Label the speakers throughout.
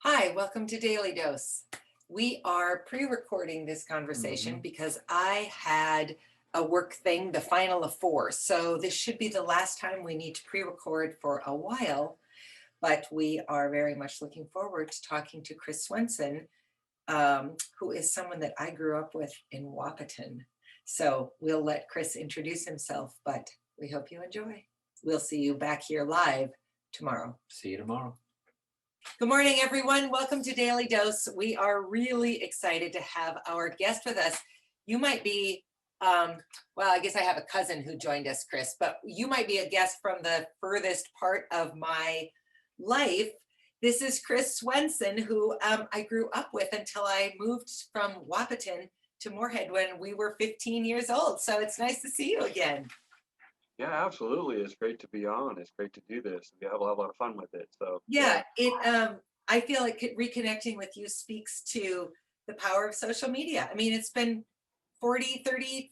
Speaker 1: Hi, welcome to Daily Dose. We are pre-recording this conversation
Speaker 2: Mhm.
Speaker 1: because I had a work thing, the final of four. So this should be the last time we need to pre-record for a while, but we are very much looking forward to talking to Chris Swenson, who is someone that I grew up with in Wapaton. So we'll let Chris introduce himself, but we hope you enjoy. We'll see you back here live tomorrow.
Speaker 2: See you tomorrow.
Speaker 1: Good morning, everyone. Welcome to Daily Dose. We are really excited to have our guest with us. You might be, well, I guess I have a cousin who joined us, Chris, but you might be a guest from the furthest part of my life. This is Chris Swenson, who I grew up with until I moved from Wapaton to Moorhead when we were 15 years old. So it's nice to see you again.
Speaker 3: Yeah, absolutely. It's great to be on. It's great to do this. We have a lot of fun with it. So yeah,
Speaker 1: Yeah, I feel like reconnecting with you speaks to the power of social media. I mean, it's been 40, 30,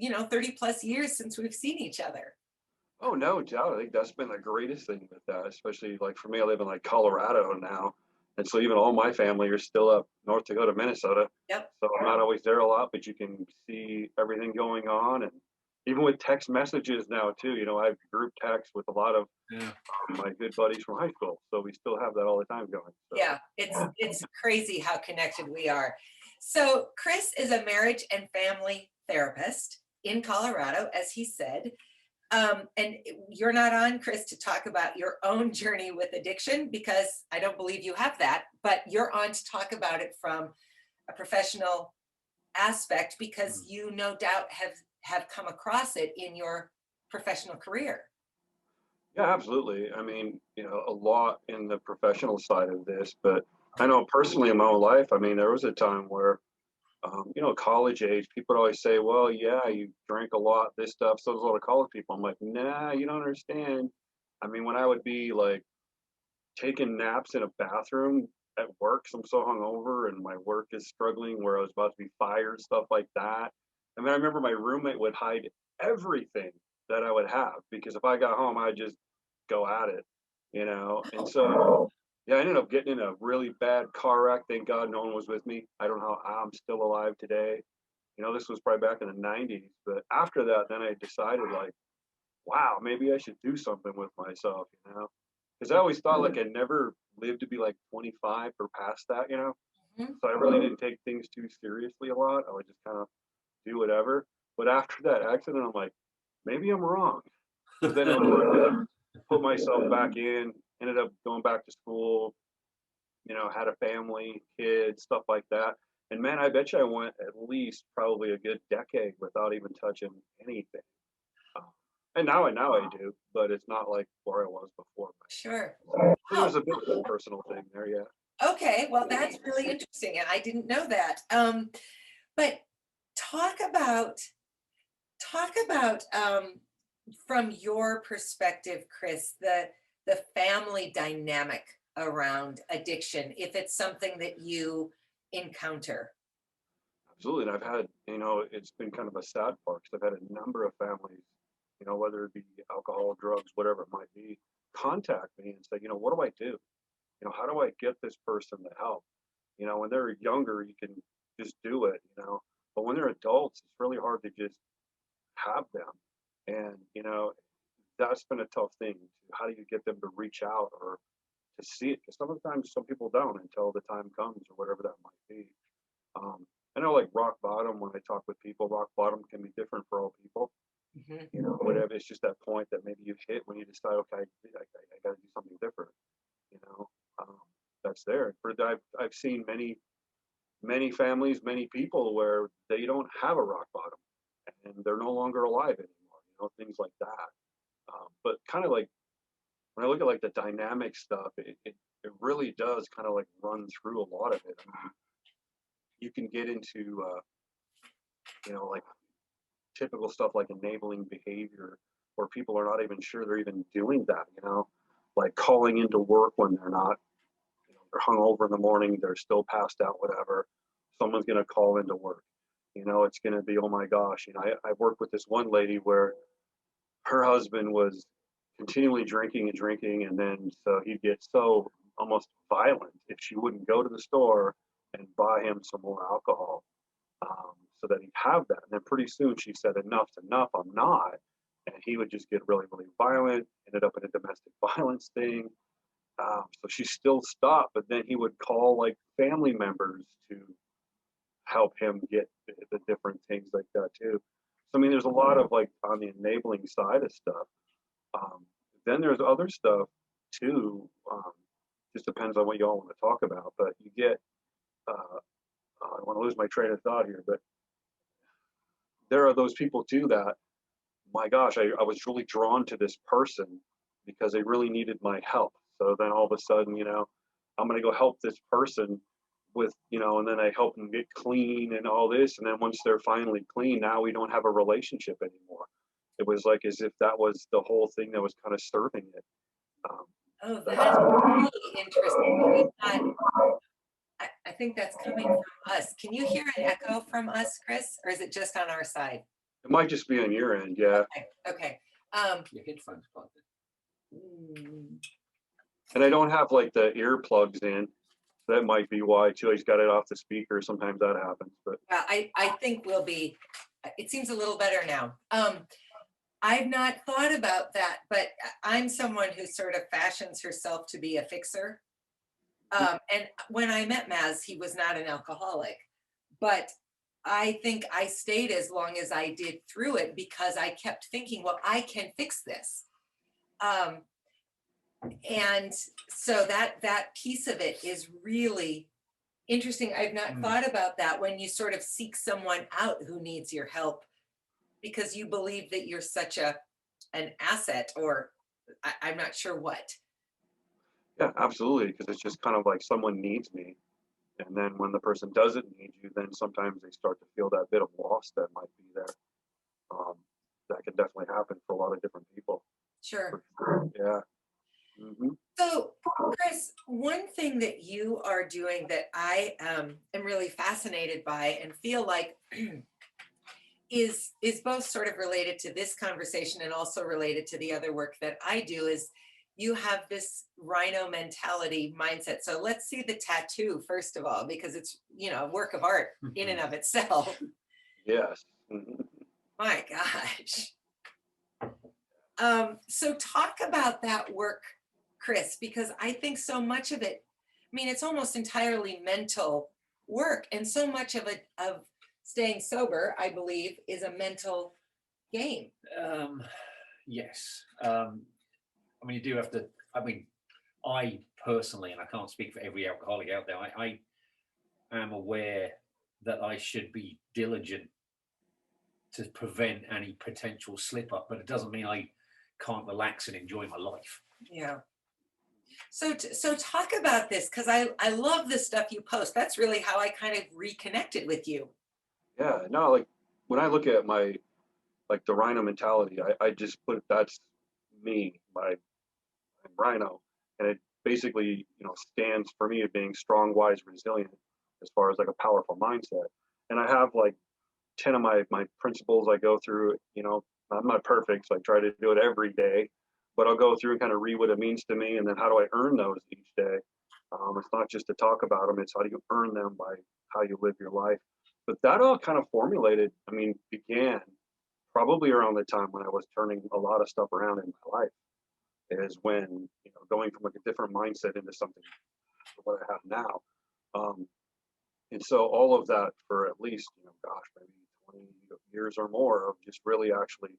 Speaker 1: 30 plus years since we've seen each other.
Speaker 3: oh no doubt. I think that's been the greatest thing with that, especially like for me, I live in like Colorado now. And so even all my family are still up North Dakota, Minnesota.
Speaker 1: Yep.
Speaker 3: So I'm not always there a lot, but you can see everything going on. And even with text messages now too, I have group text with a lot of
Speaker 2: Yeah.
Speaker 3: my good buddies from high school. So we still have that all the time going. So
Speaker 1: Yeah, it's crazy how connected we are. So Chris is a marriage and family therapist in Colorado, as he said. And you're not on, Chris, to talk about your own journey with addiction because I don't believe you have that, but you're on to talk about it from a professional aspect because
Speaker 2: Mm.
Speaker 1: you no doubt have come across it in your professional career.
Speaker 3: yeah, absolutely. I mean, a lot in the professional side of this, but I know personally in my own life, I mean, there was a time where, college age, people would always say, well, yeah, you drank a lot, this stuff. So there's a lot of college people. I'm like, nah, you don't understand. I mean, when I would be like taking naps in a bathroom at work, 'cause I'm so hungover and my work is struggling where I was about to be fired, stuff like that. I mean, I remember my roommate would hide everything that I would have because if I got home, I'd just go at it. And so, yeah, I ended up getting in a really bad car wreck. Thank God no one was with me. I don't know how I'm still alive today. This was probably back in the 90s. But after that, then I decided, like, wow, maybe I should do something with myself. Because I always thought like I never lived to be like 25 or past that.
Speaker 1: Mhm.
Speaker 3: So I really didn't take things too seriously a lot. I would just kind of do whatever. But after that accident, I'm like, maybe I'm wrong. So then I put myself back in, ended up going back to school, had a family, kids, stuff like that. And man, I bet you I went at least probably a good decade without even touching anything. Um, and now I do, but it's not like where I was before.
Speaker 1: Sure.
Speaker 3: So
Speaker 1: Oh,
Speaker 3: there's a bit of a personal thing there, yeah.
Speaker 1: okay. Well, that's really interesting, and I didn't know that. But talk about talk about from your perspective, Chris, the family dynamic around addiction, if it's something that you encounter.
Speaker 3: Absolutely. And I've had, it's been kind of a sad part because I've had a number of families, whether it be alcohol, drugs, whatever it might be, contact me and say, what do I do? How do I get this person to help? When they're younger, you can just do it. But when they're adults, it's really hard to just have them. And, that's been a tough thing. How do you get them to reach out or to see it? Because sometimes some people don't until the time comes or whatever that might be. Um, I know, like rock bottom, when I talk with people, rock bottom can be different for all people.
Speaker 1: Mhm.
Speaker 3: Whatever. It's just that point that maybe you hit when you decide, okay, I got to do something different. You know, um, that's there. I've seen many families, many people where they don't have a rock bottom and they're no longer alive anymore. Things like that. But kind of like when I look at like the dynamic stuff, it really does kind of like run through a lot of it. I mean, you can get into like typical stuff like enabling behavior where people are not even sure they're even doing that. Like calling into work when they're not, they're hungover in the morning, they're still passed out, whatever. Someone's going to call into work. It's going to be, oh my gosh. I've worked with this one lady where her husband was continually drinking and drinking. And then so he'd get so almost violent if she wouldn't go to the store and buy him some more alcohol, so that he'd have that. And then pretty soon she said, "Enough's enough. I'm not." And he would just get really, really violent. Ended up in a domestic violence thing. So she still stopped, but then he would call like family members to help him get the different things like that too. So I mean, there's a lot of like on the enabling side of stuff. Um, then there's other stuff too. Just depends on what y'all want to talk about. But you get, I don't want to lose my train of thought here, but there are those people too that, my gosh, I was really drawn to this person because they really needed my help. So then all of a sudden, I'm going to go help this person with, and then I help them get clean and all this. And then once they're finally clean, now we don't have a relationship anymore. It was like as if that was the whole thing that was kind of serving it. Um,
Speaker 1: Oh, that's really interesting. I think that's coming from us. Can you hear an echo from us, Chris, or is it just on our side?
Speaker 3: it might just be on your end. Yeah.
Speaker 1: Okay. Okay.
Speaker 2: Your headphones plugged
Speaker 1: Mm,
Speaker 3: And I don't have like the earplugs in. That might be why too. He's got it off the speaker. Sometimes that happens, but
Speaker 1: yeah, I think we'll be, it seems a little better now. I've not thought about that, but I'm someone who sort of fashions herself to be a fixer. And when I met Maz, he was not an alcoholic, but I think I stayed as long as I did through it because I kept thinking, well, I can fix this. Um, and so that piece of it is really interesting. I've not thought about that when you sort of seek someone out who needs your help because you believe that you're such an asset, or I'm not sure what.
Speaker 3: yeah, absolutely. Because it's just kind of like someone needs me. And then when the person doesn't need you, then sometimes they start to feel that bit of loss that might be there. Um, that can definitely happen for a lot of different people.
Speaker 1: Sure.
Speaker 3: Yeah. Hmm.
Speaker 1: So, Chris, one thing that you are doing that I am really fascinated by and feel like is both sort of related to this conversation and also related to the other work that I do is you have this rhino mentality mindset. So let's see the tattoo first of all, because it's, a work of art in and of itself.
Speaker 3: Yes. Hmm.
Speaker 1: My gosh. So talk about that work, Chris, because I think so much of it, I mean, it's almost entirely mental work, and so much of it of staying sober, I believe, is a mental game.
Speaker 2: Yes. I mean, you do have to. I mean, I personally, and I can't speak for every alcoholic out there, I am aware that I should be diligent to prevent any potential slip up, but it doesn't mean I can't relax and enjoy my life.
Speaker 1: Yeah. So talk about this because I love the stuff you post. That's really how I kind of reconnected with you.
Speaker 3: Yeah. No, like when I look at my like the Rhino mentality, I just put that's me, my Rhino, and it basically stands for me of being strong, wise, resilient, as far as like a powerful mindset. And I have like 10 of my principles I go through. I'm not perfect, so I try to do it every day, but I'll go through and kind of read what it means to me, and then how do I earn those each day. It's not just to talk about them, it's how do you earn them by how you live your life. But that all kind of formulated, began probably around the time when I was turning a lot of stuff around in my life, is when going from like a different mindset into something what I have now. um, and so all of that for at least, gosh, maybe 20 years or more of just really actually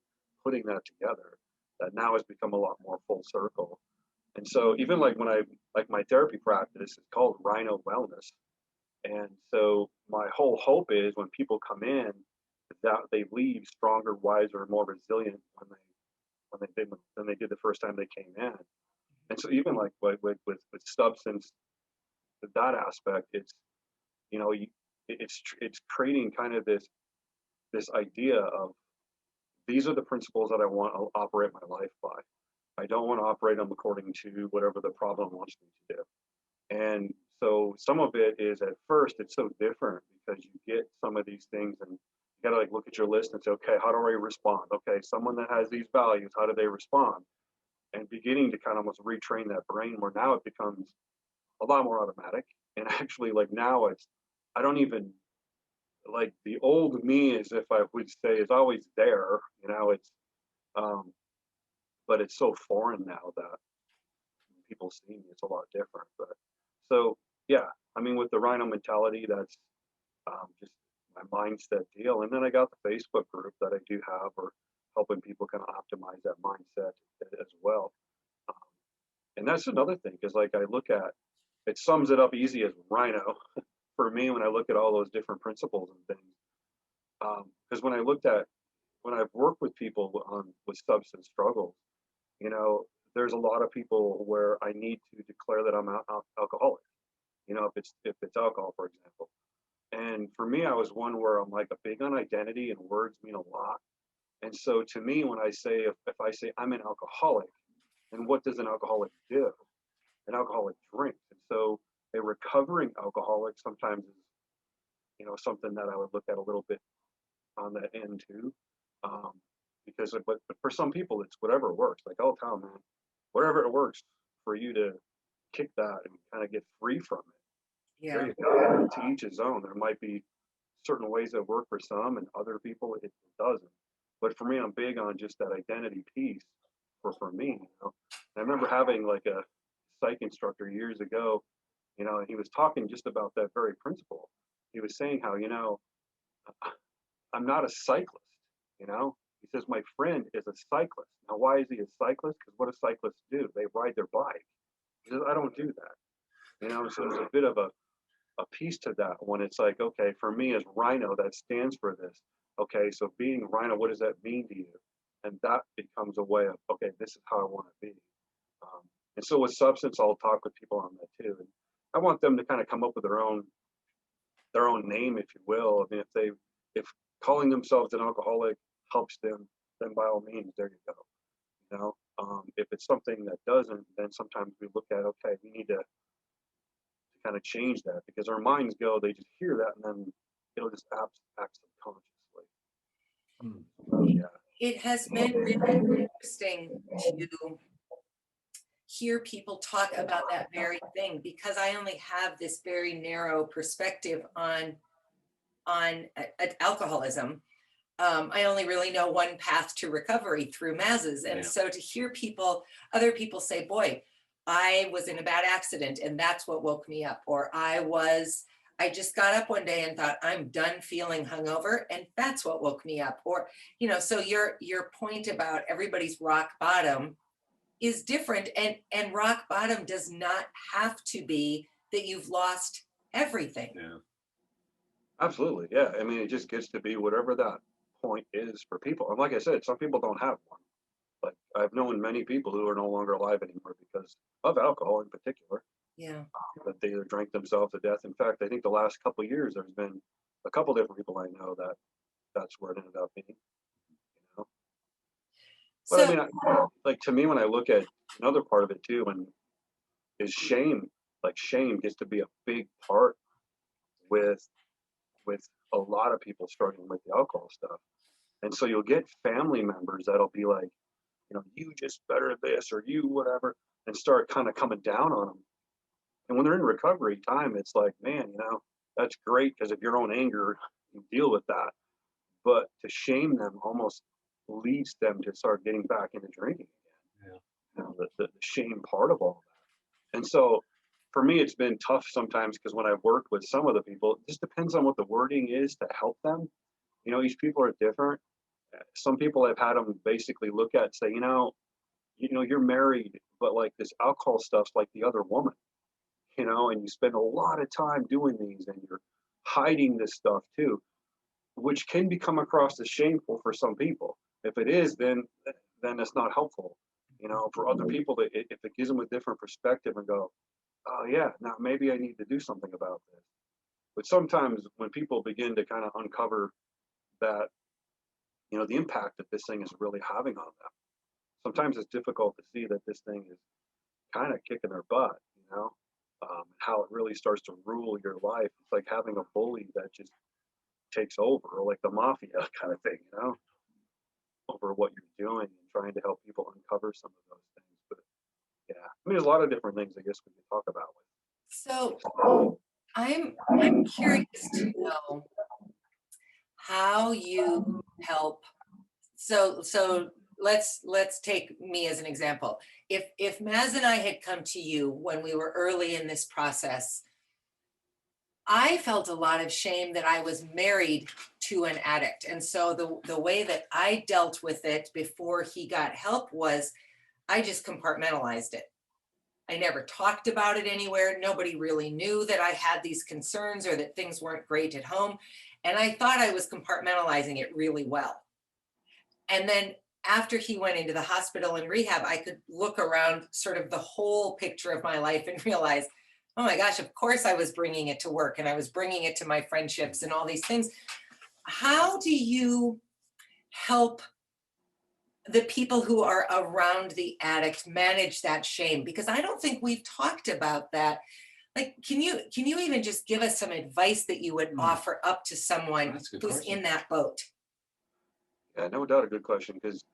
Speaker 3: putting that together, that now has become a lot more full circle. And so even like when I, like my therapy practice is called Rhino Wellness. And so my whole hope is when people come in, that they leave stronger, wiser, more resilient than they did the first time they came in. And so even like with substance, that aspect, it's it's creating kind of this idea of these are the principles that I want to operate my life by. I don't want to operate them according to whatever the problem wants me to do. And so some of it is at first it's so different because you get some of these things and you got to like look at your list and say, okay, how do I respond? Okay, someone that has these values, how do they respond? And beginning to kind of almost retrain that brain where now it becomes a lot more automatic. And actually, like now, I don't even like the old me, as if I would say, is always there. You know, um, but it's so foreign now that when people see me, it's a lot different. But so yeah, I mean, with the Rhino mentality, that's just my mindset deal. And then I got the Facebook group that I do have, or helping people kind of optimize that mindset as well. Um, and that's another thing, because like I look at it, sums it up easy as Rhino for me when I look at all those different principles and things. Because when I've worked with people with substance struggles, you know, there's a lot of people where I need to declare that I'm alcoholic. You know, if it's alcohol, for example. And for me, I was one where I'm like a big on identity, and words mean a lot. And so to me, when I say, if I say I'm an alcoholic, then what does an alcoholic do? An alcoholic drinks. And so a recovering alcoholic sometimes is, you know, something that I would look at a little bit on that end too. Um, because, but for some people, it's whatever works. Like I'll tell them, man, whatever it works for you to kick that and kind of get free from it. There
Speaker 1: Yeah.
Speaker 3: you go. To each his own. There might be certain ways that work for some, and other people it doesn't. But for me, I'm big on just that identity piece for me. You know, and I remember having like a psych instructor years ago. You know, and he was talking just about that very principle. He was saying how, you know, I'm not a cyclist. You know, he says my friend is a cyclist. Now, why is he a cyclist? Because what do cyclists do? They ride their bike. He says I don't do that. You know, so there's a bit of a piece to that when it's like, okay, for me as Rhino, that stands for this. Okay, so being Rhino, what does that mean to you? And that becomes a way of, okay, this is how I want to be. Um, and so with substance, I'll talk with people on that too. And I want them to kind of come up with their own name, if you will. I mean, if calling themselves an alcoholic helps them, then by all means, there you go. You know, if it's something that doesn't, then sometimes we look at, okay, we need to kind of change that, because our minds go, they just hear that and then it'll just act subconsciously.
Speaker 2: Mm.
Speaker 3: So, yeah.
Speaker 1: It has been really interesting to hear people talk about that very thing, because I only have this very narrow perspective on alcoholism. I only really know one path to recovery through mazes. And
Speaker 2: Yeah.
Speaker 1: so to hear other people say, boy, I was in a bad accident and that's what woke me up. Or I just got up one day and thought, I'm done feeling hungover, and that's what woke me up. Or, you know, so your point about everybody's rock bottom is different. And rock bottom does not have to be that you've lost everything.
Speaker 2: Yeah.
Speaker 3: Absolutely. Yeah. I mean, it just gets to be whatever that point is for people. And like I said, some people don't have one. Like I've known many people who are no longer alive anymore because of alcohol in particular,
Speaker 1: Yeah.
Speaker 3: that they either drank themselves to death. In fact, I think the last couple of years, there's been a couple different people I know that that's where it ended up being, you know. But I
Speaker 1: So
Speaker 3: mean, like to me, when I look at another part of it too, and is shame. Like shame gets to be a big part with with a lot of people struggling with the alcohol stuff. And so you'll get family members that'll be like, you know, you just better this or you whatever, and start kind of coming down on them. And when they're in recovery time, it's like, man, you know, that's great because of your own anger, you deal with that. But to shame them almost leads them to start getting back into drinking again.
Speaker 2: Yeah.
Speaker 3: You know, the shame part of all that. And so for me, it's been tough sometimes because when I've worked with some of the people, it just depends on what the wording is to help them. You know, each people are different. Some people I've had them basically look at and say, you know, you're married, but like this alcohol stuff's like the other woman, you know, and you spend a lot of time doing these and you're hiding this stuff too, which can become across as shameful for some people. If it is, then it's not helpful. You know, for other people, that if it gives them a different perspective and go, oh yeah, now maybe I need to do something about this. But sometimes when people begin to kind of uncover that, you know, the impact that this thing is really having on them, sometimes it's difficult to see that this thing is kind of kicking their butt, you know, how it really starts to rule your life. It's like having a bully that just takes over, or like the mafia kind of thing, you know, over what you're doing and trying to help people uncover some of those things. But yeah, I mean, there's a lot of different things I guess we could talk about with.
Speaker 1: So I'm curious to know how you help. So let's take me as an example. If Maz and I had come to you when we were early in this process, I felt a lot of shame that I was married to an addict. And so the way that I dealt with it before he got help was I just compartmentalized it. I never talked about it anywhere. Nobody really knew that I had these concerns or that things weren't great at home. And I thought I was compartmentalizing it really well. And then after he went into the hospital and rehab, I could look around sort of the whole picture of my life and realize, oh my gosh, of course I was bringing it to work and I was bringing it to my friendships and all these things. How do you help the people who are around the addict manage that shame? Because I don't think we've talked about that. Like, can you even just give us some advice that you would offer up to someone
Speaker 2: That's a good
Speaker 1: who's
Speaker 2: question.
Speaker 1: in that boat?
Speaker 3: Yeah, no doubt a good question, because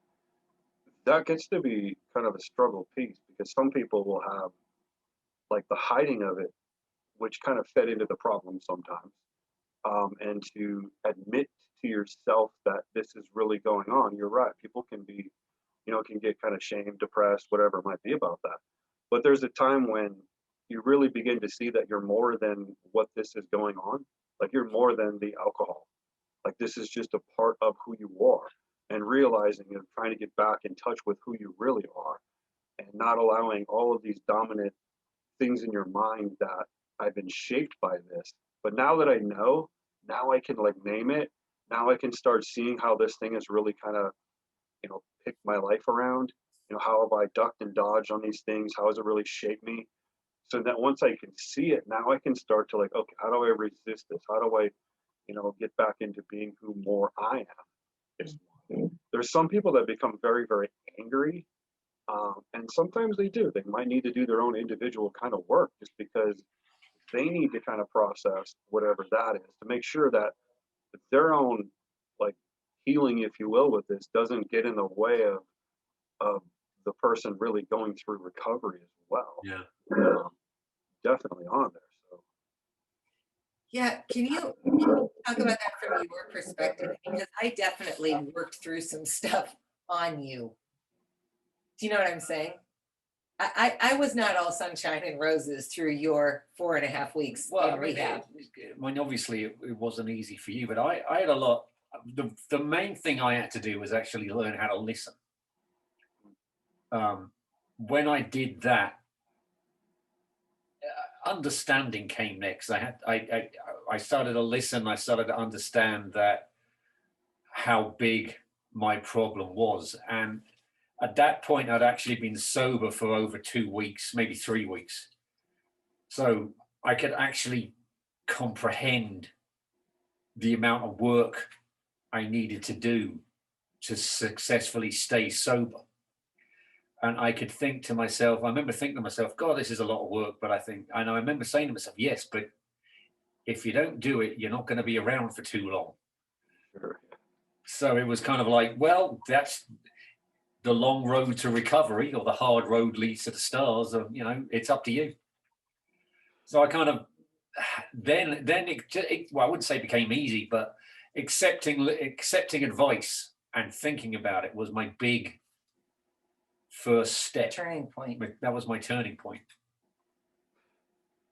Speaker 3: that gets to be kind of a struggle piece, because some people will have like the hiding of it, which kind of fed into the problem sometimes. And to admit to yourself that this is really going on, you're right. People can be, can get kind of shamed, depressed, whatever it might be about that. But there's a time when you really begin to see that you're more than what this is going on. Like you're more than the alcohol. Like this is just a part of who you are, and realizing and trying to get back in touch with who you really are, and not allowing all of these dominant things in your mind that I've been shaped by this. But now that I know, now I can like name it. Now I can start seeing how this thing has really kind of, picked my life around. How have I ducked and dodged on these things? How has it really shaped me? So that once I can see it, now I can start to like, okay, how do I resist this? How do I, get back into being who more I am? Is there's some people that become very, very angry, and sometimes they do. They might need to do their own individual kind of work just because they need to kind of process whatever that is to make sure that their own like healing, if you will, with this doesn't get in the way of the person really going through recovery as well.
Speaker 2: Yeah.
Speaker 3: Um, Definitely on there. So
Speaker 1: Yeah, can you talk about that from your perspective? Because I definitely worked through some stuff on you. Do you know what I'm saying? I was not all sunshine and roses through your 4.5 weeks
Speaker 2: Well,
Speaker 1: in rehab.
Speaker 2: obviously it wasn't easy for you, but I had a lot. The main thing I had to do was actually learn how to listen. When I did that, understanding came next. I started to listen. I started to understand that how big my problem was, and at that point, I'd actually been sober for over 2 weeks, maybe 3 weeks. So I could actually comprehend the amount of work I needed to do to successfully stay sober. And I could think to myself, I remember thinking to myself, God, this is a lot of work. But I remember saying to myself, yes, but if you don't do it, you're not going to be around for too long.
Speaker 3: sure.
Speaker 2: So it was kind of like, well, that's the long road to recovery, or the hard road leads to the stars. It's up to you. So I kind of then well, I wouldn't say it became easy, but accepting advice and thinking about it was my big first step.
Speaker 1: Turning point.
Speaker 2: That was my turning point.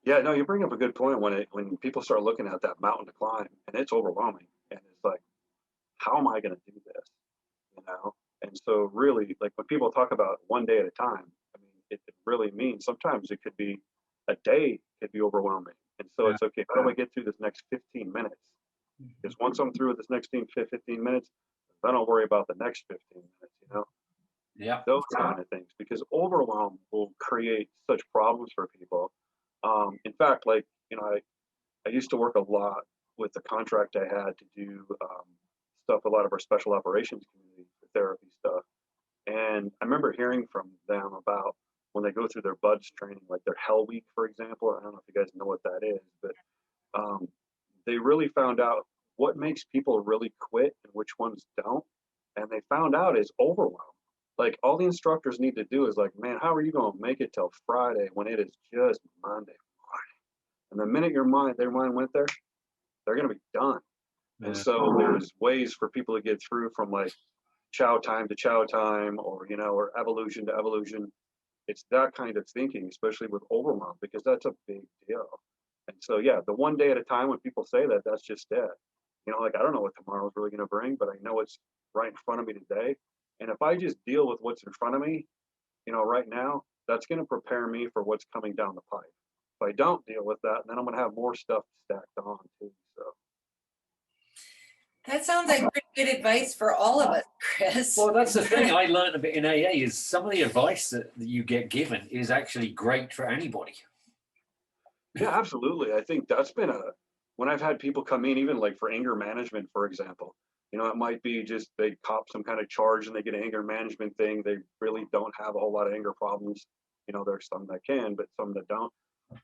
Speaker 3: Yeah, no, you bring up a good point when people start looking at that mountain to climb, and it's overwhelming, and it's like, how am I going to do this? And so really, like when people talk about one day at a time, I mean, it really means sometimes it could be a day could be overwhelming, and so
Speaker 2: Yeah.
Speaker 3: it's okay. How do I get through this next 15 minutes? Because once I'm through with this next 15 minutes, then I'll worry about the next 15 minutes.
Speaker 2: Yeah.
Speaker 3: Those kind of things, because overwhelm will create such problems for people. In fact, like, I used to work a lot with the contract I had to do stuff, a lot of our special operations community therapy stuff. And I remember hearing from them about when they go through their buds training, like their Hell Week, for example. I don't know if you guys know what that is, but um, they really found out what makes people really quit and which ones don't. And they found out is overwhelm. Like all the instructors need to do is like, man, how are you going to make it till Friday when it is just Monday morning? And the minute their mind went there, they're going to be done. And
Speaker 2: Yeah.
Speaker 3: so there's ways for people to get through from like chow time to chow time, or, or evolution to evolution. It's that kind of thinking, especially with overwhelm, because that's a big deal. And so, yeah, the one day at a time when people say that, that's just it. Like I don't know what tomorrow's really going to bring, but I know it's right in front of me today. And if I just deal with what's in front of me, right now, that's going to prepare me for what's coming down the pipe. If I don't deal with that, then I'm going to have more stuff stacked on too. So.
Speaker 1: That sounds like pretty good advice for all of us, Chris.
Speaker 2: Well, that's the thing I learned a bit in AA is some of the advice that you get given is actually great for anybody.
Speaker 3: Yeah, absolutely. I think that's been when I've had people come in, even like for anger management, for example, it might be just they cop some kind of charge and they get an anger management thing. They really don't have a whole lot of anger problems. There's some that can, but some that don't.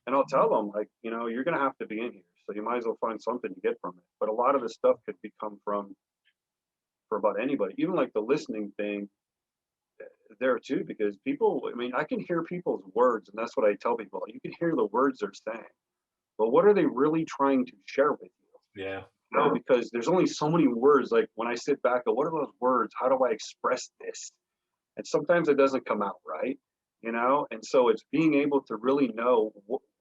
Speaker 3: And I'll tell them, like, you're going to have to be in here. So you might as well find something to get from it. But a lot of the stuff could come from for about anybody, even like the listening thing there too, because people, I can hear people's words, and that's what I tell people. You can hear the words they're saying, but what are they really trying to share with you?
Speaker 2: Yeah.
Speaker 3: Because there's only so many words. Like when I sit back, what are those words? How do I express this? And sometimes it doesn't come out right, And so it's being able to really know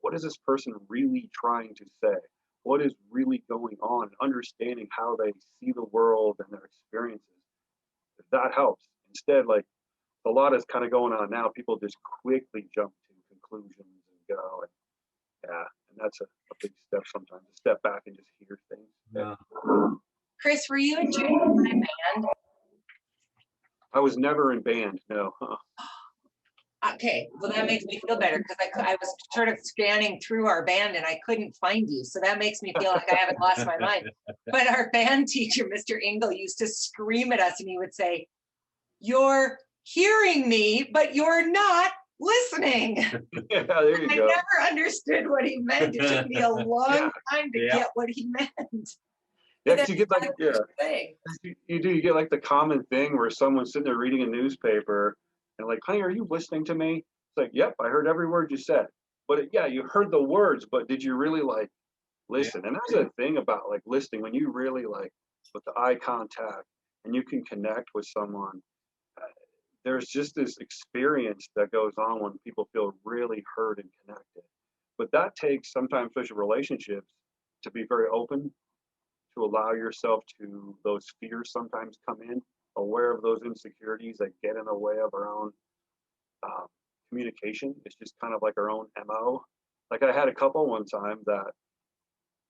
Speaker 3: what is this person really trying to say? What is really going on? And understanding how they see the world and their experiences. That helps. Instead, like a lot is kind of going on now. People just quickly jump to conclusions and go. And yeah, and that's a big step sometimes, to step back and just hear things.
Speaker 2: Yeah.
Speaker 1: Chris, were you in junior high band?
Speaker 3: I was never in band, no.
Speaker 1: Okay, well, that makes me feel better because I was sort of scanning through our band and I couldn't find you. So that makes me feel like I haven't lost my mind. But our band teacher, Mr. Engel, used to scream at us and he would say, "You're hearing me, but you're not listening."
Speaker 3: Yeah, there you
Speaker 1: I
Speaker 3: go.
Speaker 1: never understood what he meant. It took me a long time to get what he meant.
Speaker 3: Yeah,
Speaker 1: But
Speaker 3: because you get like,
Speaker 1: that's what you're saying.
Speaker 3: you get like the common thing where someone's sitting there reading a newspaper and like, "Honey, are you listening to me?" It's like, "Yep, I heard every word you said." But yeah, you heard the words, but did you really like listen? And that's the thing about like listening, when you really like with the eye contact and you can connect with someone, there's just this experience that goes on when people feel really heard and connected. But that takes sometimes social relationships to be very open, to allow yourself to, those fears sometimes come in, aware of those insecurities that get in the way of our own um, communication. It's just kind of like our own MO. Like I had a couple one time that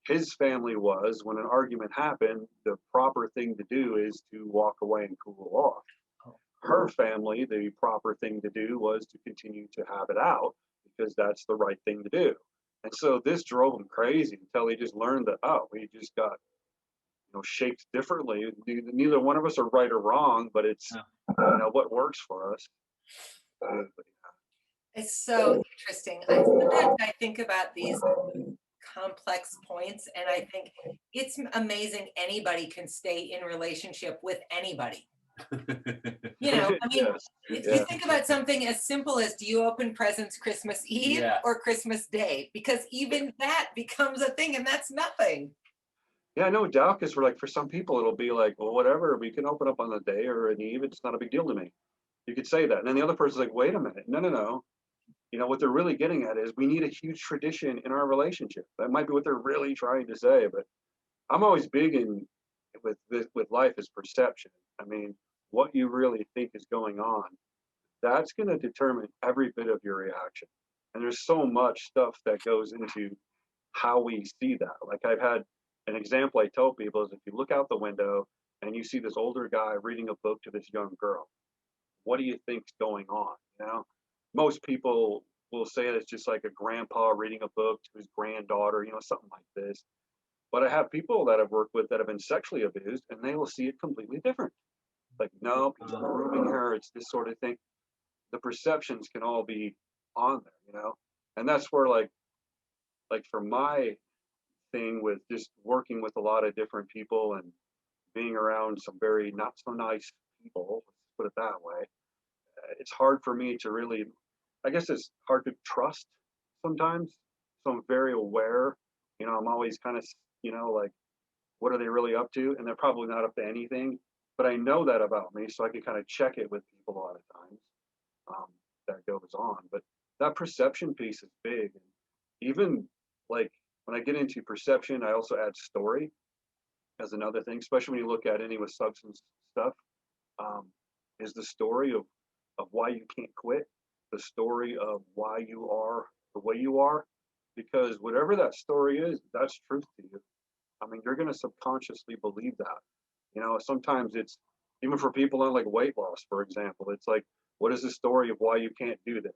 Speaker 3: his family was, when an argument happened, the proper thing to do is to walk away and cool off. Her family, the proper thing to do was to continue to have it out because that's the right thing to do. And so this drove him crazy until he just learned that, oh, we just got shaped differently. Neither one of us are right or wrong, but it's what works for us.
Speaker 1: It's so interesting. Sometimes I think about these complex points and I think it's amazing anybody can stay in relationship with anybody. If you think about something as simple as, do you open presents Christmas Eve or Christmas Day? Because even that becomes a thing and that's nothing.
Speaker 3: Yeah, no doubt, because for some people it'll be like, well, whatever, we can open up on the day or an eve, it's not a big deal to me. You could say that. And then the other person's like, wait a minute, no. What they're really getting at is we need a huge tradition in our relationship. That might be what they're really trying to say, but I'm always big in with life is perception. What you really think is going on, that's going to determine every bit of your reaction. And there's so much stuff that goes into how we see that. Like I've had an example I tell people is, if you look out the window and you see this older guy reading a book to this young girl, what do you think's going on? Most people will say it's just like a grandpa reading a book to his granddaughter, something like this. But I have people that I've worked with that have been sexually abused, and they will see it completely different. Like, no, he's grooming her. It's this sort of thing. The perceptions can all be on there, and that's where like for my thing with just working with a lot of different people and being around some very not so nice people, let's put it that way, it's hard for me to really, I guess it's hard to trust sometimes So I'm very aware, I'm always kind of, like, what are they really up to? And they're probably not up to anything, but I know that about me. So I can kind of check it with people a lot of times, um, that goes on. But that perception piece is big. And even like when I get into perception, I also add story as another thing, especially when you look at any with substance stuff, um, is the story of why you can't quit, the story of why you are the way you are, because whatever that story is, that's truth to you. I mean, you're going to subconsciously believe that. Sometimes it's even for people on like weight loss, for example, it's like, what is the story of why you can't do this?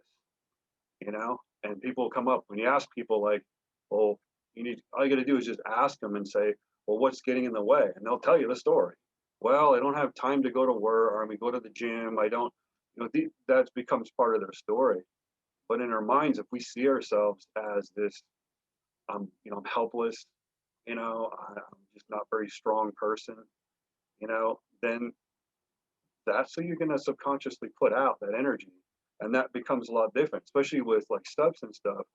Speaker 3: And people come up when you ask people like, well, all you got to do is just ask them and say, well, what's getting in the way? And they'll tell you the story. Well, I don't have time to go to work, or I mean, go to the gym. I don't, that becomes part of their story. But in our minds, if we see ourselves as this, I'm helpless, I'm just not very strong person, then that's who you're going to subconsciously put out that energy. And that becomes a lot different, especially with like substance stuff.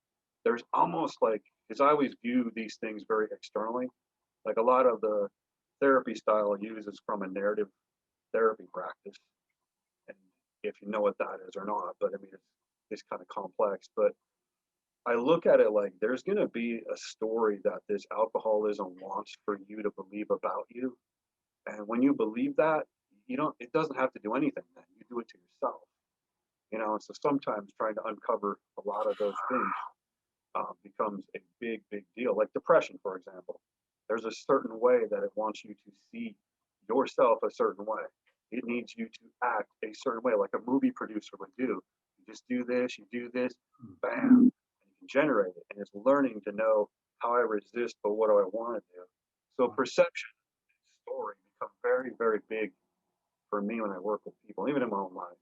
Speaker 3: There's almost like, because I always view these things very externally, like a lot of the therapy style uses from a narrative therapy practice. And if you know what that is or not, but I mean, it's kind of complex. But I look at it like there's going to be a story that this alcoholism wants for you to believe about you. And when you believe that, it doesn't have to do anything then. You do it to yourself. And so sometimes trying to uncover a lot of those things becomes a big, big deal. Like depression, for example. There's a certain way that it wants you to see yourself a certain way. It needs you to act a certain way, like a movie producer would do. You just do this, you do this, bam, and you can generate it. And it's learning to know how I resist, but what do I want to do? So perception and story become very, very big for me when I work with people, even in my own life.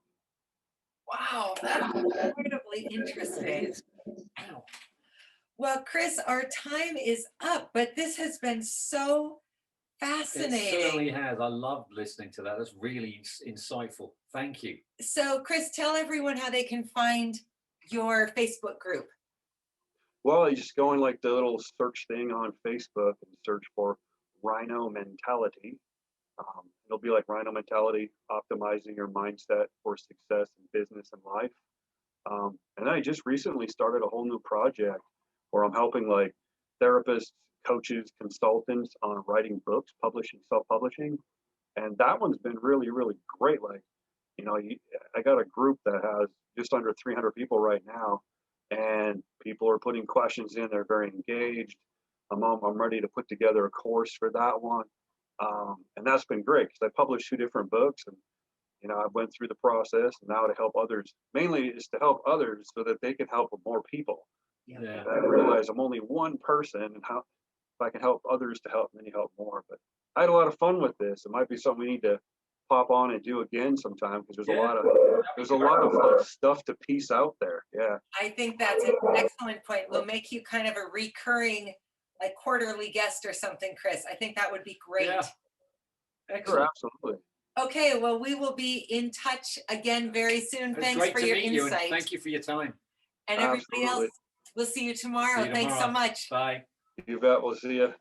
Speaker 1: Wow, that's incredibly interesting. Well, Chris, our time is up, but this has been so
Speaker 2: It
Speaker 1: fascinating.
Speaker 2: certainly has. I loved listening to that. That's really insightful. Thank you.
Speaker 1: So, Chris, tell everyone how they can find your Facebook group.
Speaker 3: Well, you just go in like the little search thing on Facebook and search for Rhino Mentality. It'll be like Rhino Mentality, optimizing your mindset for success in business and life. And I just recently started a whole new project where I'm helping like therapists, coaches, consultants on writing books, publishing, self-publishing. And that one's been really, really great. Like, I got a group that has just under 300 people right now, and people are putting questions in. They're very engaged. I'm ready to put together a course for that one. And that's been great because I published 2 different books, and I went through the process, and now to help others, mainly is to help others so that they can help more people.
Speaker 2: Yeah.
Speaker 3: And I realize I'm only one person, and how if I can help others to help, then you help more. But I had a lot of fun with this. It might be something we need to pop on and do again sometime because there's a lot of stuff to piece out there. Yeah.
Speaker 1: I think that's an excellent point. We'll make you kind of a recurring, like quarterly guest or something, Chris. I think that would be great.
Speaker 2: Yeah.
Speaker 3: Sure,
Speaker 2: Excellent.
Speaker 3: absolutely.
Speaker 1: Okay, well, we will be in touch again very soon.
Speaker 2: It's
Speaker 1: Thanks
Speaker 2: great
Speaker 1: for
Speaker 2: to
Speaker 1: your
Speaker 2: meet you, and
Speaker 1: insight.
Speaker 2: thank you for your time.
Speaker 1: And everybody
Speaker 3: Absolutely.
Speaker 1: else, we'll see you tomorrow.
Speaker 2: See you
Speaker 1: Thanks so
Speaker 2: tomorrow.
Speaker 1: much.
Speaker 2: Bye.
Speaker 3: You bet. We'll see you.